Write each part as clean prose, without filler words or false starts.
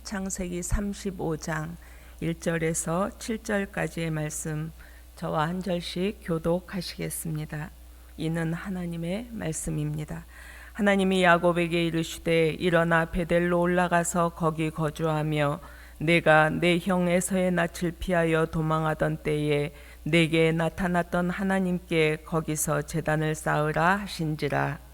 창세기 35장 1절에서 7절까지의 말씀 저와 한 절씩 교독하시겠습니다. 이는 하나님의 말씀입니다. 하나님이 야곱에게 이르시되 일어나 베델로 올라가서 거기 거주하며 내가 내 형 에서의 낯을 피하여 도망하던 때에 내게 나타났던 하나님께 거기서 제단을 쌓으라 하신지라.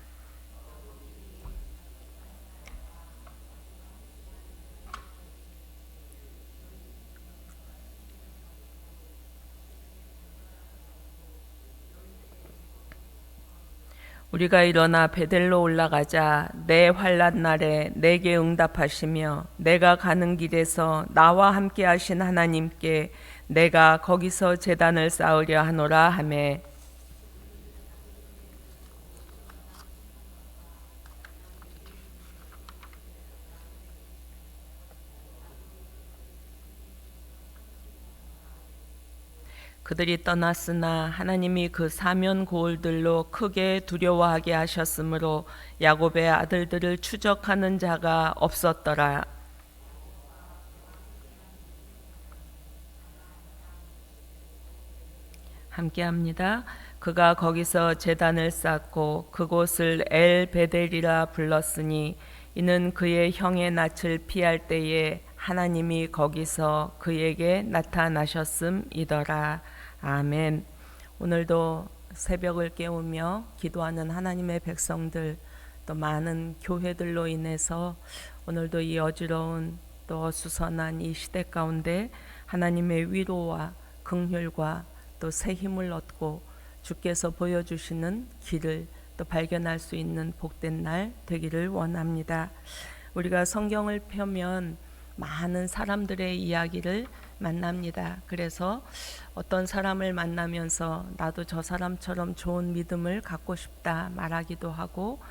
우리가 일어나 베델로 올라가자 내 환난 날에 내게 응답하시며 내가 가는 길에서 나와 함께 하신 하나님께 내가 거기서 제단을 쌓으려 하노라 하매 그들이 떠났으나 하나님이 그 사면 고을들로 크게 두려워하게 하셨으므로 야곱의 아들들을 추적하는 자가 없었더라. 함께합니다. 그가 거기서 제단을 쌓고 그곳을 엘 베델이라 불렀으니 이는 그의 형의 낯을 피할 때에 하나님이 거기서 그에게 나타나셨음이더라. 아멘. 오늘도 새벽을 깨우며 기도하는 하나님의 백성들, 또 많은 교회들로 인해서 오늘도 이 어지러운 또 어수선한 이 시대 가운데 하나님의 위로와 긍휼과 또 새 힘을 얻고 주께서 보여주시는 길을 또 발견할 수 있는 복된 날 되기를 원합니다. 우리가 성경을 펴면 많은 사람들의 이야기를 만납니다. 그래서 어떤 사람을 만나면서 나도 저 사람처럼 좋은 믿음을 갖고 싶다 말하기도 하고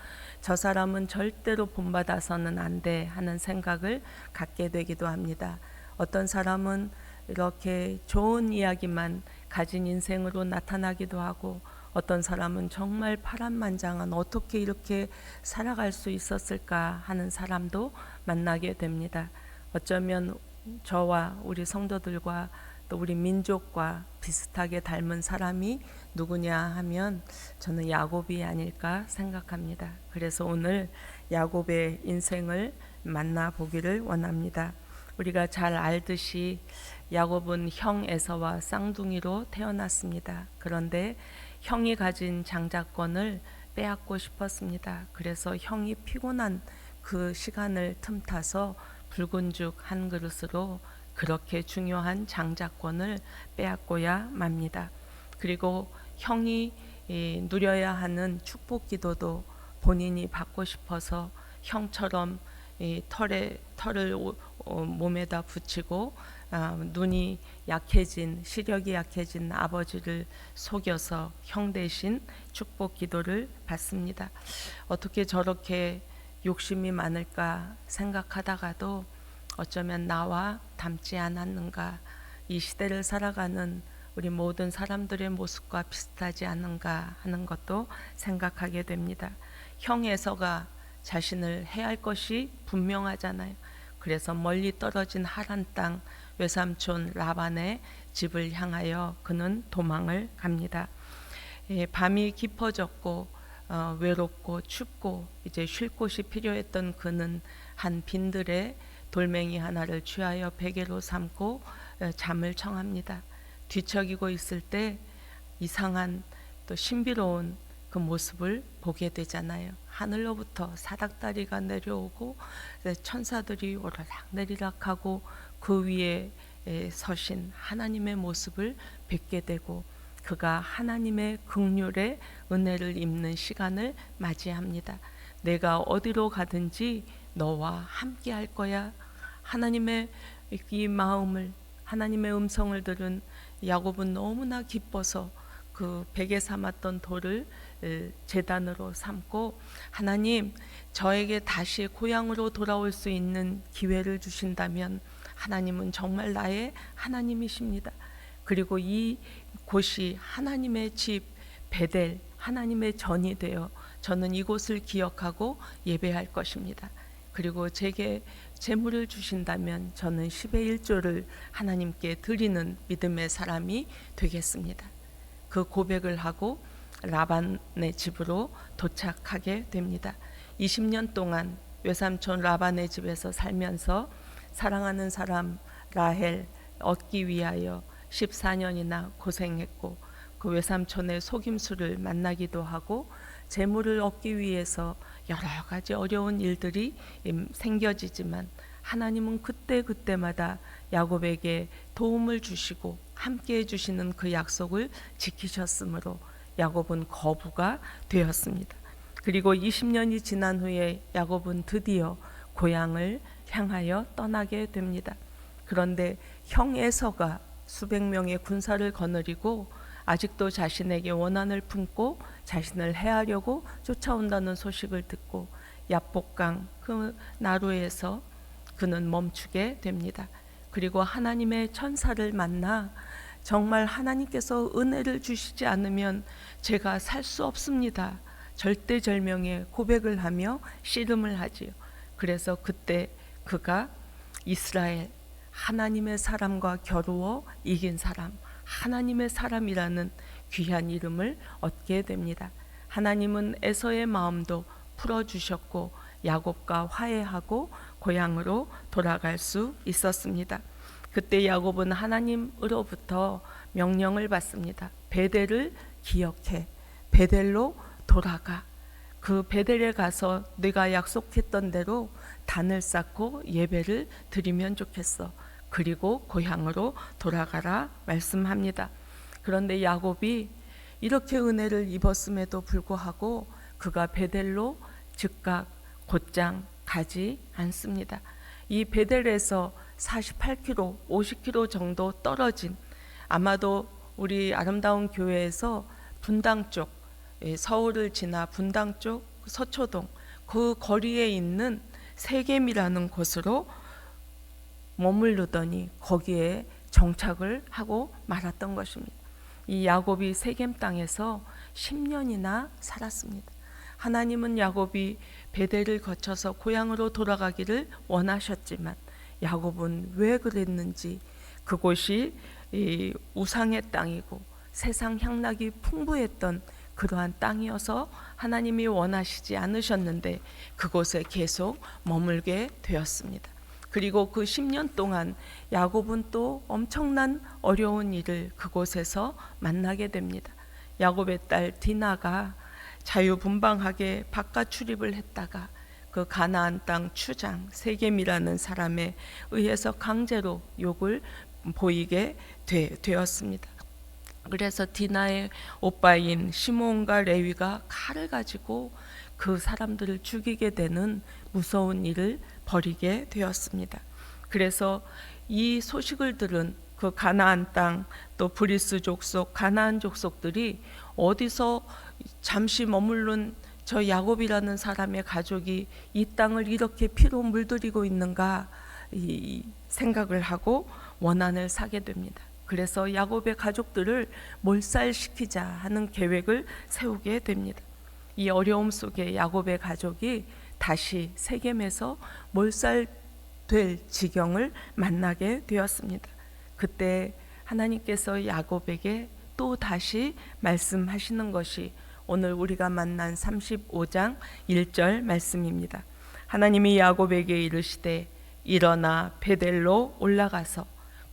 저 사람은 절대로 본받아서는 안 돼 하는 생각을 갖게 되기도 합니다. 어떤 사람은 이렇게 좋은 이야기만 가진 인생으로 나타나기도 하고 어떤 사람은 정말 파란만장한 어떻게 이렇게 살아갈 수 있었을까 하는 사람도 만나게 됩니다. 어쩌면 저와 우리 성도들과 또 우리 민족과 비슷하게 닮은 사람이 누구냐 하면 저는 야곱이 아닐까 생각합니다. 그래서 오늘 야곱의 인생을 만나보기를 원합니다. 우리가 잘 알듯이 야곱은 형 에서와 쌍둥이로 태어났습니다. 그런데 형이 가진 장자권을 빼앗고 싶었습니다. 그래서 형이 피곤한 그 시간을 틈타서 붉은 죽 한 그릇으로 그렇게 중요한 장자권을 빼앗고야 맙니다. 그리고 형이 누려야 하는 축복 기도도 본인이 받고 싶어서 형처럼 털을 몸에다 붙이고 눈이 약해진 시력이 약해진 아버지를 속여서 형 대신 축복 기도를 받습니다. 어떻게 저렇게 욕심이 많을까 생각하다가도 어쩌면 나와 닮지 않았는가, 이 시대를 살아가는 우리 모든 사람들의 모습과 비슷하지 않은가 하는 것도 생각하게 됩니다. 형 에서가 자신을 해할 것이 분명하잖아요. 그래서 멀리 떨어진 하란 땅 외삼촌 라반의 집을 향하여 그는 도망을 갑니다. 밤이 깊어졌고 외롭고 춥고 이제 쉴 곳이 필요했던 그는 한 빈들에 돌멩이 하나를 취하여 베개로 삼고 잠을 청합니다. 뒤척이고 있을 때 이상한 또 신비로운 그 모습을 보게 되잖아요. 하늘로부터 사닥다리가 내려오고 천사들이 오르락 내리락 하고 그 위에 서신 하나님의 모습을 뵙게 되고 그가 하나님의 긍휼의 은혜를 입는 시간을 맞이합니다. 내가 어디로 가든지 너와 함께 할 거야. 하나님의 이 마음을, 하나님의 음성을 들은 야곱은 너무나 기뻐서 그 베개 삼았던 돌을 제단으로 삼고 하나님, 저에게 다시 고향으로 돌아올 수 있는 기회를 주신다면 하나님은 정말 나의 하나님이십니다. 그리고 이 곳이 하나님의 집 베델, 하나님의 전이 되어 저는 이곳을 기억하고 예배할 것입니다. 그리고 제게 재물을 주신다면 저는 10의 1조를 하나님께 드리는 믿음의 사람이 되겠습니다. 그 고백을 하고 라반의 집으로 도착하게 됩니다. 20년 동안 외삼촌 라반의 집에서 살면서 사랑하는 사람 라헬 얻기 위하여 14년이나 고생했고, 그 외삼촌의 속임수를 만나기도 하고 재물을 얻기 위해서 여러 가지 어려운 일들이 생겨지지만 하나님은 그때마다 야곱에게 도움을 주시고 함께 해주시는 그 약속을 지키셨으므로 야곱은 거부가 되었습니다. 그리고 20년이 지난 후에 야곱은 드디어 고향을 향하여 떠나게 됩니다. 그런데 형 에서가 수백 명의 군사를 거느리고 아직도 자신에게 원한을 품고 자신을 해하려고 쫓아온다는 소식을 듣고 야복강 그 나루에서 그는 멈추게 됩니다. 그리고 하나님의 천사를 만나 정말 하나님께서 은혜를 주시지 않으면 제가 살 수 없습니다. 절대절명의 고백을 하며 씨름을 하지요. 그래서 그때 그가 이스라엘 하나님의 사람과 겨루어 이긴 사람, 하나님의 사람이라는 귀한 이름을 얻게 됩니다. 하나님은 에서의 마음도 풀어주셨고 야곱과 화해하고 고향으로 돌아갈 수 있었습니다. 그때 야곱은 하나님으로부터 명령을 받습니다. 베델을 기억해, 베델로 돌아가. 그 베델에 가서 네가 약속했던 대로 단을 쌓고 예배를 드리면 좋겠어. 그리고 고향으로 돌아가라 말씀합니다. 그런데 야곱이 이렇게 은혜를 입었음에도 불구하고 그가 베델로 즉각 곧장 가지 않습니다. 이 베델에서 48km, 50km 정도 떨어진, 아마도 우리 아름다운 교회에서 분당 쪽, 서울을 지나 분당 쪽 서초동 그 거리에 있는 세겜이라는 곳으로 머무르더니 거기에 정착을 하고 말았던 것입니다. 이 야곱이 세겜 땅에서 10년이나 살았습니다. 하나님은 야곱이 베델을 거쳐서 고향으로 돌아가기를 원하셨지만 야곱은 왜 그랬는지, 그곳이 우상의 땅이고 세상 향락이 풍부했던 그러한 땅이어서 하나님이 원하시지 않으셨는데 그곳에 계속 머물게 되었습니다. 그리고 그 10년 동안 야곱은 또 엄청난 어려운 일을 그곳에서 만나게 됩니다. 야곱의 딸 디나가 자유분방하게 바깥 출입을 했다가 그 가나안 땅 추장 세겜이라는 사람에 의해서 강제로 욕을 보이게 되었습니다. 그래서 디나의 오빠인 시몬과 레위가 칼을 가지고 그 사람들을 죽이게 되는 무서운 일을 벌이게 되었습니다. 그래서 이 소식을 들은 그 가나안 땅, 또 브리스 족속, 가나안 족속들이 어디서 잠시 머무른 저 야곱이라는 사람의 가족이 이 땅을 이렇게 피로 물들이고 있는가 생각을 하고 원한을 사게 됩니다. 그래서 야곱의 가족들을 몰살시키자 하는 계획을 세우게 됩니다. 이 어려움 속에 야곱의 가족이 다시 세겜에서 몰살될 지경을 만나게 되었습니다. 그때 하나님께서 야곱에게 또 다시 말씀하시는 것이 오늘 우리가 만난 35장 1절 말씀입니다. 하나님이 야곱에게 이르시되 일어나 베델로 올라가서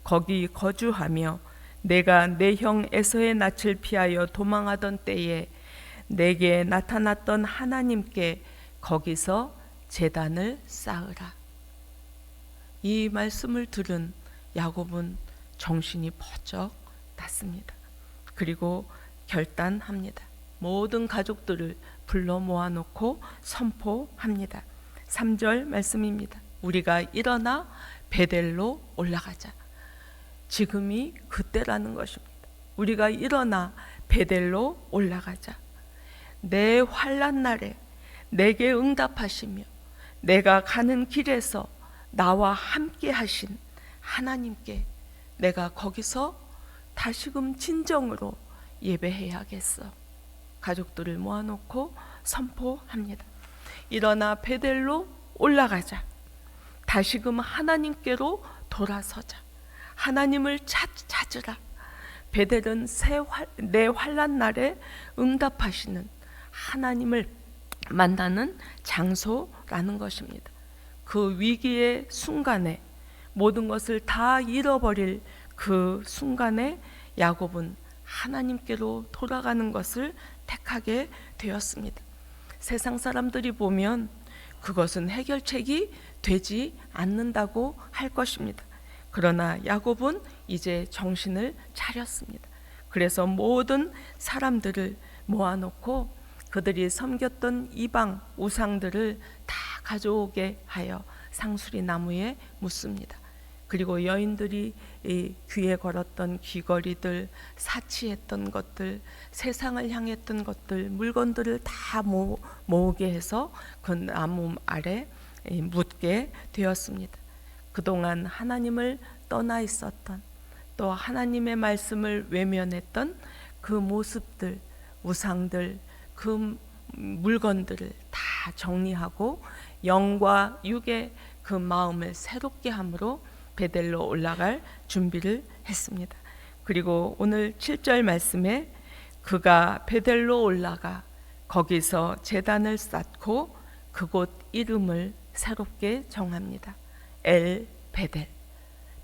거기 거주하며 내가 내 형 에서의 낯을 피하여 도망하던 때에 내게 나타났던 하나님께 거기서 제단을 쌓으라. 이 말씀을 들은 야곱은 정신이 번쩍 났습니다. 그리고 결단합니다. 모든 가족들을 불러 모아놓고 선포합니다. 3절 말씀입니다. 우리가 일어나 베델로 올라가자. 지금이 그때라는 것입니다. 우리가 일어나 베델로 올라가자. 내 환난 날에 내게 응답하시며 내가 가는 길에서 나와 함께 하신 하나님께 내가 거기서 다시금 진정으로 예배해야겠어. 가족들을 모아놓고 선포합니다. 일어나 베델로 올라가자. 다시금 하나님께로 돌아서자. 하나님을 찾으라. 베델은 내 환난 날에 응답하시는 하나님을 만나는 장소라는 것입니다. 그 위기의 순간에 모든 것을 다 잃어버릴 그 순간에 야곱은 하나님께로 돌아가는 것을 택하게 되었습니다. 세상 사람들이 보면 그것은 해결책이 되지 않는다고 할 것입니다. 그러나 야곱은 이제 정신을 차렸습니다. 그래서 모든 사람들을 모아놓고 그들이 섬겼던 이방 우상들을 다 가져오게 하여 상수리 나무에 묻습니다. 그리고 여인들이 이 귀에 걸었던 귀걸이들, 사치했던 것들, 세상을 향했던 것들, 물건들을 다 모으게 해서 그 나무 아래 묻게 되었습니다. 그동안 하나님을 떠나 있었던, 또 하나님의 말씀을 외면했던 그 모습들, 우상들, 그 물건들을 다 정리하고 영과 육의 그 마음을 새롭게 함으로 베델로 올라갈 준비를 했습니다. 그리고 오늘 7절 말씀에 그가 베델로 올라가 거기서 제단을 쌓고 그곳 이름을 새롭게 정합니다. 엘 베델,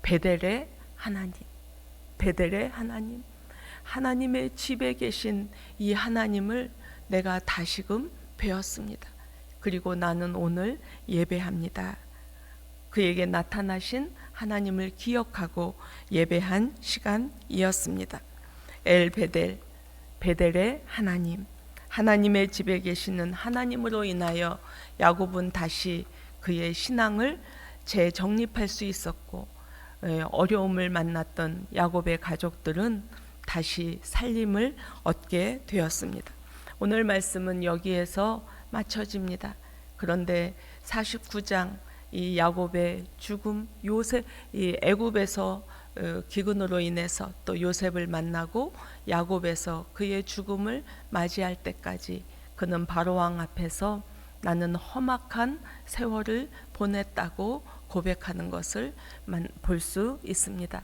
베델의 하나님, 베델의 하나님, 하나님의 집에 계신 이 하나님을 내가 다시금 배웠습니다. 그리고 나는 오늘 예배합니다. 그에게 나타나신 하나님을 기억하고 예배한 시간이었습니다. 엘 베델, 베델의 하나님, 하나님의 집에 계시는 하나님으로 인하여 야곱은 다시 그의 신앙을 재정립할 수 있었고, 어려움을 만났던 야곱의 가족들은 다시 살림을 얻게 되었습니다. 오늘 말씀은 여기에서 마쳐집니다. 그런데 49장 이 야곱의 죽음, 요셉, 이 애굽에서 기근으로 인해서 또 요셉을 만나고 야곱에서 그의 죽음을 맞이할 때까지 그는 바로왕 앞에서 나는 험악한 세월을 보냈다고 고백하는 것을 볼 수 있습니다.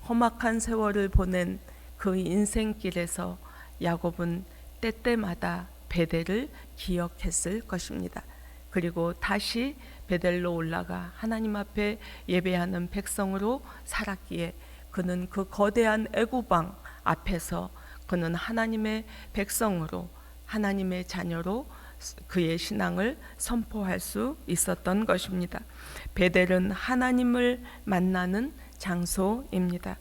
험악한 세월을 보낸 그 인생길에서 야곱은 때때마다 베델을 기억했을 것입니다. 그리고 다시 베델로 올라가 하나님 앞에 예배하는 백성으로 살았기에 그는 그 거대한 애굽 왕 앞에서 그는 하나님의 백성으로, 하나님의 자녀로 그의 신앙을 선포할 수 있었던 것입니다. 베델은 하나님을 만나는 장소입니다.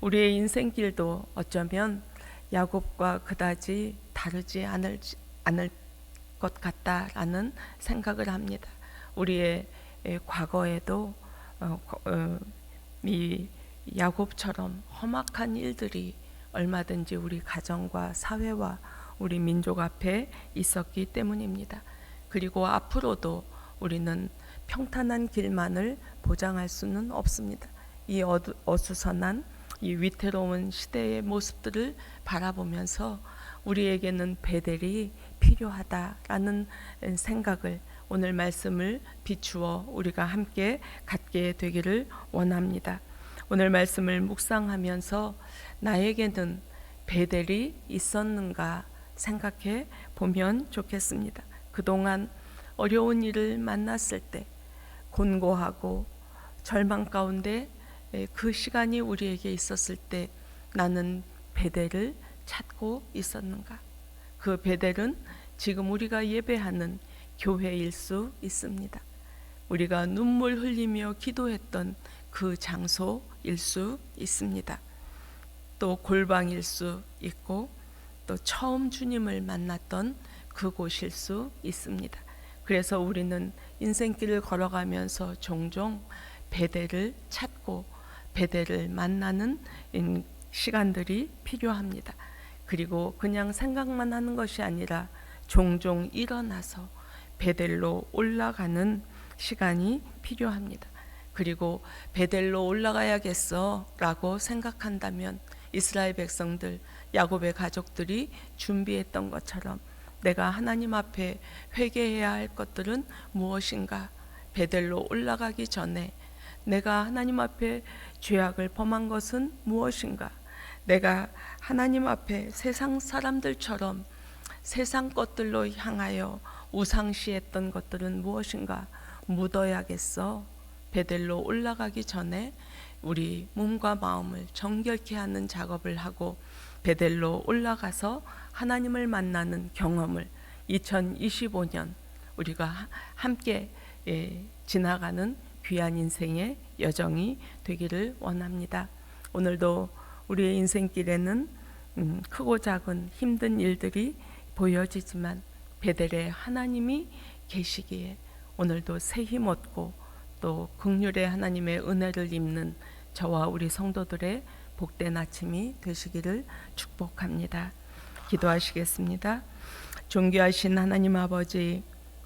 우리의 인생길도 어쩌면 야곱과 그다지 다르지 않을 것 같다라는 생각을 합니다. 우리의 과거에도 이 야곱처럼 험악한 일들이 얼마든지 우리 가정과 사회와 우리 민족 앞에 있었기 때문입니다. 그리고 앞으로도 우리는 평탄한 길만을 보장할 수는 없습니다. 이 어수선한 이 위태로운 시대의 모습들을 바라보면서 우리에게는 베델이 필요하다라는 생각을, 오늘 말씀을 비추어 우리가 함께 갖게 되기를 원합니다. 오늘 말씀을 묵상하면서 나에게는 베델이 있었는가 생각해 보면 좋겠습니다. 그동안 어려운 일을 만났을 때, 곤고하고 절망 가운데 그 시간이 우리에게 있었을 때 나는 베델을 찾고 있었는가? 그 베델은 지금 우리가 예배하는 교회일 수 있습니다. 우리가 눈물 흘리며 기도했던 그 장소일 수 있습니다. 또 골방일 수 있고, 또 처음 주님을 만났던 그곳일 수 있습니다. 그래서 우리는 인생길을 걸어가면서 종종 베델을 찾고 베델을 만나는 시간들이 필요합니다. 그리고 그냥 생각만 하는 것이 아니라 종종 일어나서 베델로 올라가는 시간이 필요합니다. 그리고 베델로 올라가야겠어 라고 생각한다면 이스라엘 백성들, 야곱의 가족들이 준비했던 것처럼 내가 하나님 앞에 회개해야 할 것들은 무엇인가? 베델로 올라가기 전에 내가 하나님 앞에 죄악을 범한 것은 무엇인가? 내가 하나님 앞에 세상 사람들처럼 세상 것들로 향하여 우상시했던 것들은 무엇인가? 묻어야겠어. 베델로 올라가기 전에 우리 몸과 마음을 정결케 하는 작업을 하고 베델로 올라가서 하나님을 만나는 경험을 2025년 우리가 함께 지나가는 귀한 인생의 여정이 되기를 원합니다. 오늘도 우리의 인생길에는 크고 작은 힘든 일들이 보여지지만 베델에 하나님이 계시기에 오늘도 새 힘 얻고 또 긍휼의 하나님의 은혜를 입는 저와 우리 성도들의 복된 아침이 되시기를 축복합니다. 기도하시겠습니다. 존귀하신 하나님 아버지,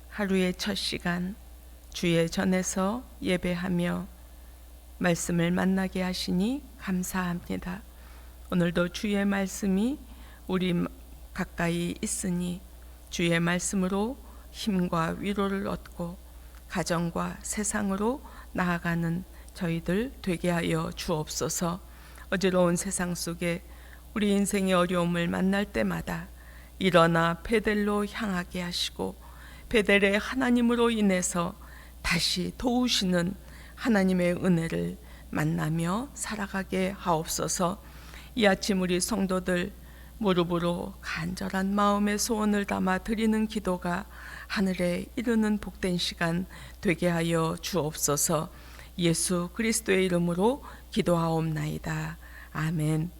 하루의 첫 시간 주의 전에서 예배하며 말씀을 만나게 하시니 감사합니다. 오늘도 주의 말씀이 우리 가까이 있으니 주의 말씀으로 힘과 위로를 얻고 가정과 세상으로 나아가는 저희들 되게 하여 주옵소서. 어지러운 세상 속에 우리 인생의 어려움을 만날 때마다 일어나 베델로 향하게 하시고 베델의 하나님으로 인해서 다시 도우시는 하나님의 은혜를 만나며 살아가게 하옵소서. 이 아침 우리 성도들 무릎으로 간절한 마음의 소원을 담아 드리는 기도가 하늘에 이르는 복된 시간 되게 하여 주옵소서. 예수 그리스도의 이름으로 기도하옵나이다. 아멘.